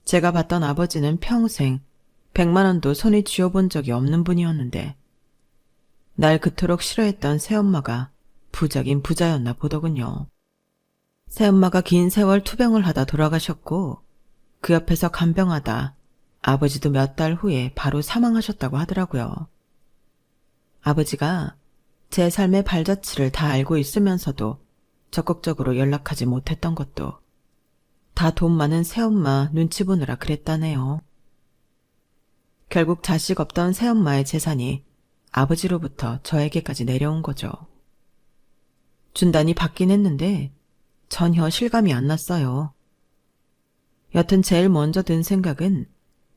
제가 봤던 아버지는 평생 100만 원도 손에 쥐어본 적이 없는 분이었는데 날 그토록 싫어했던 새엄마가 부자긴 부자였나 보더군요. 새엄마가 긴 세월 투병을 하다 돌아가셨고 그 옆에서 간병하다 아버지도 몇 달 후에 바로 사망하셨다고 하더라고요. 아버지가 제 삶의 발자취를 다 알고 있으면서도 적극적으로 연락하지 못했던 것도 다 돈 많은 새엄마 눈치 보느라 그랬다네요. 결국 자식 없던 새엄마의 재산이 아버지로부터 저에게까지 내려온 거죠. 준단이 받긴 했는데 전혀 실감이 안 났어요. 여튼 제일 먼저 든 생각은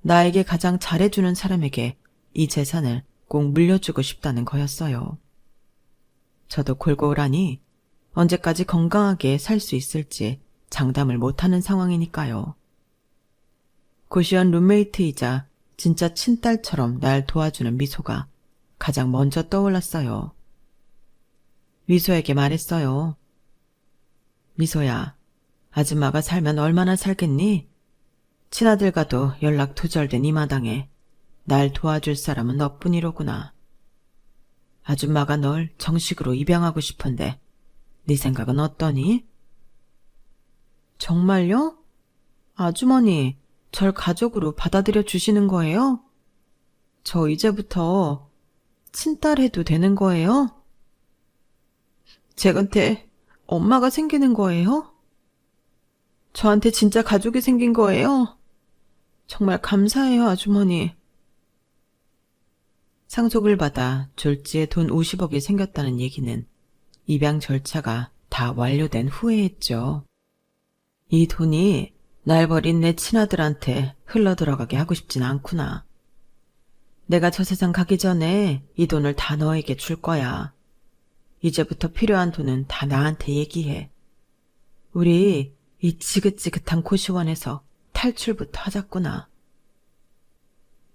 나에게 가장 잘해주는 사람에게 이 재산을 꼭 물려주고 싶다는 거였어요. 저도 골고루하니 언제까지 건강하게 살 수 있을지 장담을 못하는 상황이니까요. 고시원 룸메이트이자 진짜 친딸처럼 날 도와주는 미소가 가장 먼저 떠올랐어요. 미소에게 말했어요. 미소야, 아줌마가 살면 얼마나 살겠니? 친아들과도 연락 두절된 이 마당에 날 도와줄 사람은 너뿐이로구나. 아줌마가 널 정식으로 입양하고 싶은데 네 생각은 어떠니? 정말요? 아주머니, 절 가족으로 받아들여 주시는 거예요? 저 이제부터 친딸 해도 되는 거예요? 제한테 엄마가 생기는 거예요? 저한테 진짜 가족이 생긴 거예요? 정말 감사해요, 아주머니. 상속을 받아 졸지에 돈 50억이 생겼다는 얘기는 입양 절차가 다 완료된 후에 했죠. 이 돈이 날 버린 내 친아들한테 흘러들어가게 하고 싶진 않구나. 내가 저 세상 가기 전에 이 돈을 다 너에게 줄 거야. 이제부터 필요한 돈은 다 나한테 얘기해. 우리 이 지긋지긋한 고시원에서 탈출부터 하자꾸나.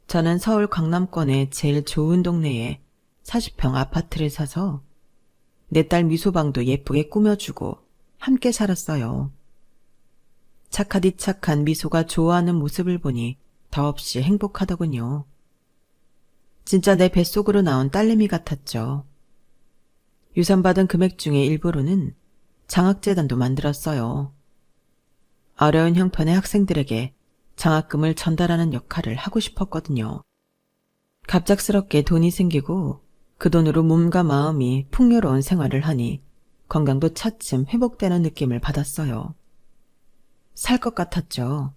저는 서울 강남권의 제일 좋은 동네에 40평 아파트를 사서 내 딸 미소방도 예쁘게 꾸며주고 함께 살았어요. 착하디 착한 미소가 좋아하는 모습을 보니 더없이 행복하더군요. 진짜 내 뱃속으로 나온 딸내미 같았죠. 유산받은 금액 중에 일부로는 장학재단도 만들었어요. 어려운 형편의 학생들에게 장학금을 전달하는 역할을 하고 싶었거든요. 갑작스럽게 돈이 생기고 그 돈으로 몸과 마음이 풍요로운 생활을 하니 건강도 차츰 회복되는 느낌을 받았어요. 살 것 같았죠.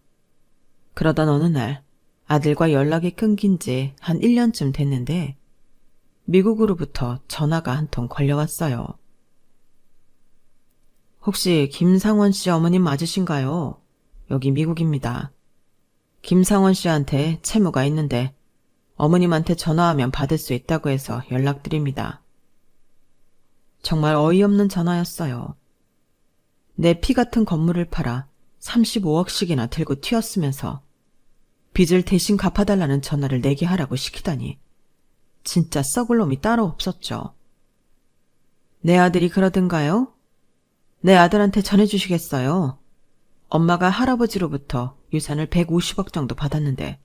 그러던 어느 날 아들과 연락이 끊긴 지 한 1년쯤 됐는데 미국으로부터 전화가 한 통 걸려왔어요. 혹시 김상원 씨 어머님 맞으신가요? 여기 미국입니다. 김상원 씨한테 채무가 있는데 어머님한테 전화하면 받을 수 있다고 해서 연락드립니다. 정말 어이없는 전화였어요. 내 피 같은 건물을 팔아 35억씩이나 들고 튀었으면서 빚을 대신 갚아달라는 전화를 내게 하라고 시키다니 진짜 썩을 놈이 따로 없었죠. 내 아들이 그러던가요? 내 아들한테 전해주시겠어요? 엄마가 할아버지로부터 유산을 150억 정도 받았는데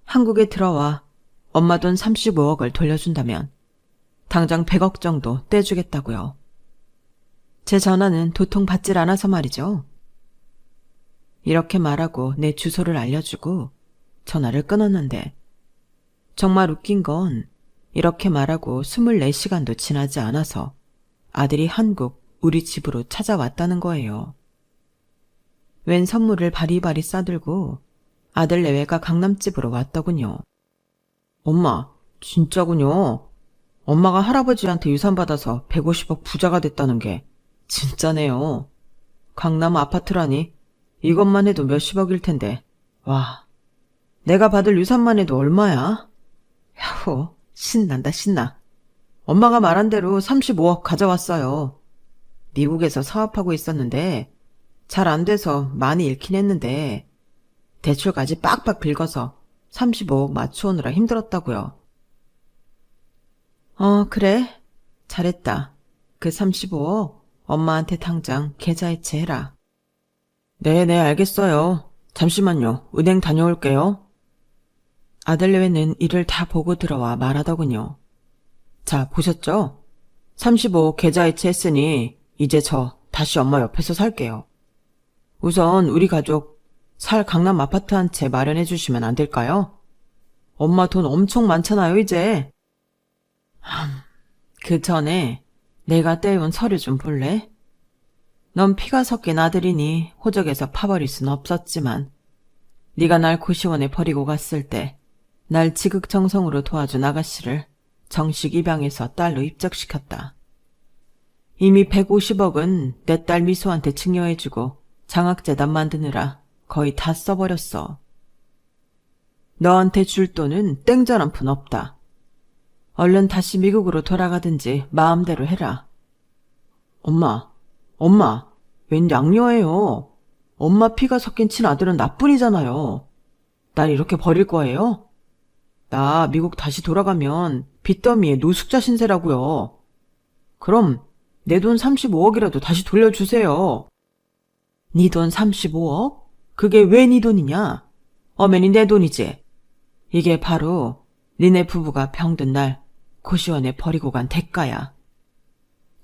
한국에 들어와 엄마 돈 35억을 돌려준다면 당장 100억 정도 떼주겠다고요. 제 전화는 도통 받질 않아서 말이죠. 이렇게 말하고 내 주소를 알려주고 전화를 끊었는데 정말 웃긴 건 이렇게 말하고 24시간도 지나지 않아서 아들이 한국 우리 집으로 찾아왔다는 거예요. 웬 선물을 바리바리 싸들고 아들 내외가 강남집으로 왔더군요. 엄마, 진짜군요. 엄마가 할아버지한테 유산 받아서 150억 부자가 됐다는 게 진짜네요. 강남 아파트라니 이것만 해도 몇십억일 텐데. 와, 내가 받을 유산만 해도 얼마야? 야호, 신난다 신나. 엄마가 말한 대로 35억 가져왔어요. 미국에서 사업하고 있었는데 잘 안 돼서 많이 잃긴 했는데 대출까지 빡빡 긁어서 35억 맞춰오느라 힘들었다고요. 그래. 잘했다. 그 35억 엄마한테 당장 계좌이체해라. 네네, 알겠어요. 잠시만요. 은행 다녀올게요. 아들내외는 일을 다 보고 들어와 말하더군요. 자, 보셨죠? 35억 계좌이체 했으니 이제 저 다시 엄마 옆에서 살게요. 우선 우리 가족 살 강남 아파트 한 채 마련해 주시면 안 될까요? 엄마 돈 엄청 많잖아요, 이제. 그 전에 내가 떼온 서류 좀 볼래? 넌 피가 섞인 아들이니 호적에서 파버릴 순 없었지만 네가 날 고시원에 버리고 갔을 때 날 지극정성으로 도와준 아가씨를 정식 입양해서 딸로 입적시켰다. 이미 150억은 내 딸 미소한테 증여해주고 장학재단 만드느라 거의 다 써버렸어. 너한테 줄 돈은 땡전 한 푼 없다. 얼른 다시 미국으로 돌아가든지 마음대로 해라. 엄마, 웬 양녀예요? 엄마 피가 섞인 친아들은 나뿐이잖아요. 날 이렇게 버릴 거예요? 나 미국 다시 돌아가면 빚더미에 노숙자 신세라고요. 그럼 내 돈 35억이라도 다시 돌려주세요. 네 돈 35억? 그게 왜 네 돈이냐? 엄연히 내 돈이지. 이게 바로 니네 부부가 병든 날 고시원에 버리고 간 대가야.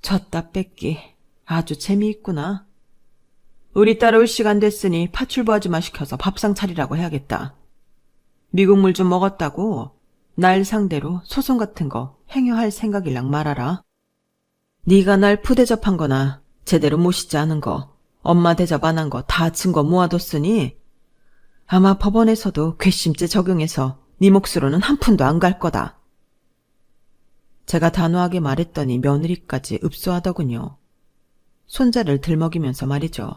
졌다 뺏기 아주 재미있구나. 우리 딸 올 시간 됐으니 파출부 아줌마 시켜서 밥상 차리라고 해야겠다. 미국 물 좀 먹었다고 날 상대로 소송 같은 거 행여할 생각일랑 말아라. 네가 날 푸대접한 거나 제대로 모시지 않은 거, 엄마 대접 안 한 거 다 증거 모아뒀으니 아마 법원에서도 괘씸죄 적용해서 네 몫으로는 한 푼도 안 갈 거다. 제가 단호하게 말했더니 며느리까지 읍소하더군요. 손자를 들먹이면서 말이죠.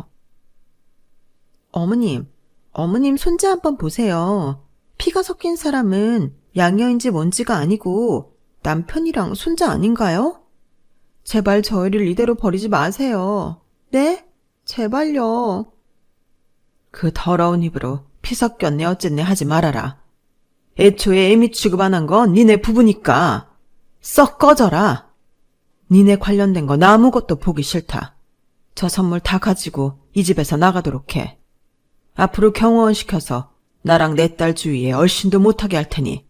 어머님 손자 한번 보세요. 피가 섞인 사람은 양녀인지 뭔지가 아니고 남편이랑 손자 아닌가요? 제발 저희를 이대로 버리지 마세요. 네? 제발요. 그 더러운 입으로 피 섞였네 어쨌네 하지 말아라. 애초에 애미 취급 안 한 건 니네 부부니까 썩 꺼져라. 니네 관련된 건 아무것도 보기 싫다. 저 선물 다 가지고 이 집에서 나가도록 해. 앞으로 경호원 시켜서 나랑 내 딸 주위에 얼씬도 못하게 할 테니.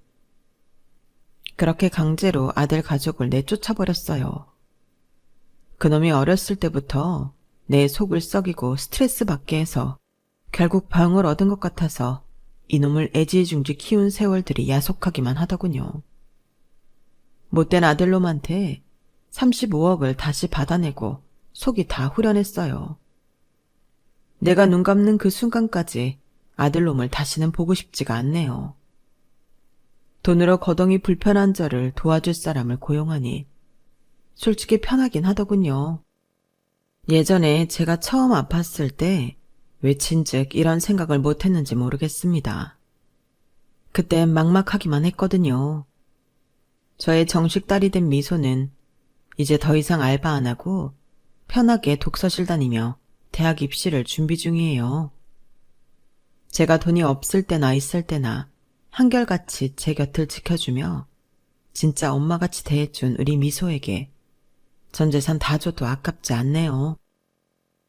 그렇게 강제로 아들 가족을 내쫓아버렸어요. 그놈이 어렸을 때부터 내 속을 썩이고 스트레스 받게 해서 결국 병을 얻은 것 같아서 이놈을 애지중지 키운 세월들이 야속하기만 하더군요. 못된 아들놈한테 35억을 다시 받아내고 속이 다 후련했어요. 내가 눈 감는 그 순간까지 아들놈을 다시는 보고 싶지가 않네요. 돈으로 거동이 불편한 저를 도와줄 사람을 고용하니 솔직히 편하긴 하더군요. 예전에 제가 처음 아팠을 때 외친즉 이런 생각을 못했는지 모르겠습니다. 그땐 막막하기만 했거든요. 저의 정식 딸이 된 미소는 이제 더 이상 알바 안 하고 편하게 독서실 다니며 대학 입시를 준비 중이에요. 제가 돈이 없을 때나 있을 때나 한결같이 제 곁을 지켜주며 진짜 엄마같이 대해준 우리 미소에게 전 재산 다 줘도 아깝지 않네요.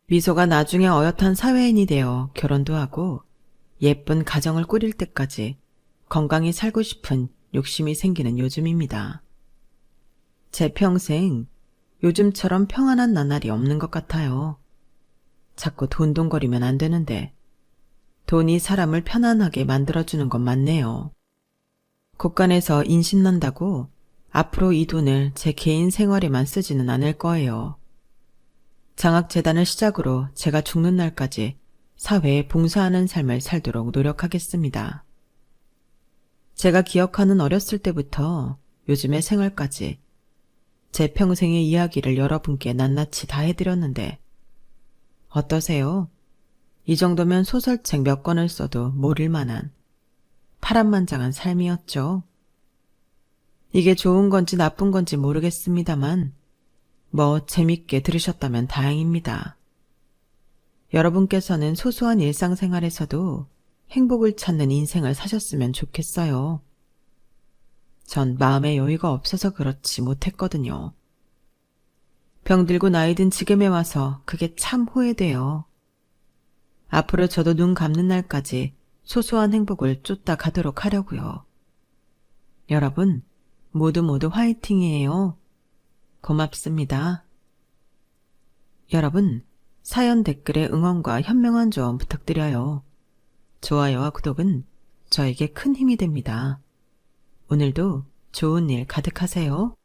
미소가 나중에 어엿한 사회인이 되어 결혼도 하고 예쁜 가정을 꾸릴 때까지 건강히 살고 싶은 욕심이 생기는 요즘입니다. 제 평생 요즘처럼 평안한 나날이 없는 것 같아요. 자꾸 돈돈거리면 안 되는데 돈이 사람을 편안하게 만들어주는 건 맞네요. 곳간에서 인신난다고 앞으로 이 돈을 제 개인 생활에만 쓰지는 않을 거예요. 장학재단을 시작으로 제가 죽는 날까지 사회에 봉사하는 삶을 살도록 노력하겠습니다. 제가 기억하는 어렸을 때부터 요즘의 생활까지 제 평생의 이야기를 여러분께 낱낱이 다 해드렸는데 어떠세요? 이 정도면 소설책 몇 권을 써도 모를 만한 파란만장한 삶이었죠. 이게 좋은 건지 나쁜 건지 모르겠습니다만 뭐 재밌게 들으셨다면 다행입니다. 여러분께서는 소소한 일상생활에서도 행복을 찾는 인생을 사셨으면 좋겠어요. 전 마음의 여유가 없어서 그렇지 못했거든요. 병들고 나이든 지금에 와서 그게 참 후회돼요. 앞으로 저도 눈 감는 날까지 소소한 행복을 쫓다 가도록 하려고요. 여러분 모두 화이팅이에요. 고맙습니다. 여러분 사연 댓글에 응원과 현명한 조언 부탁드려요. 좋아요와 구독은 저에게 큰 힘이 됩니다. 오늘도 좋은 일 가득하세요.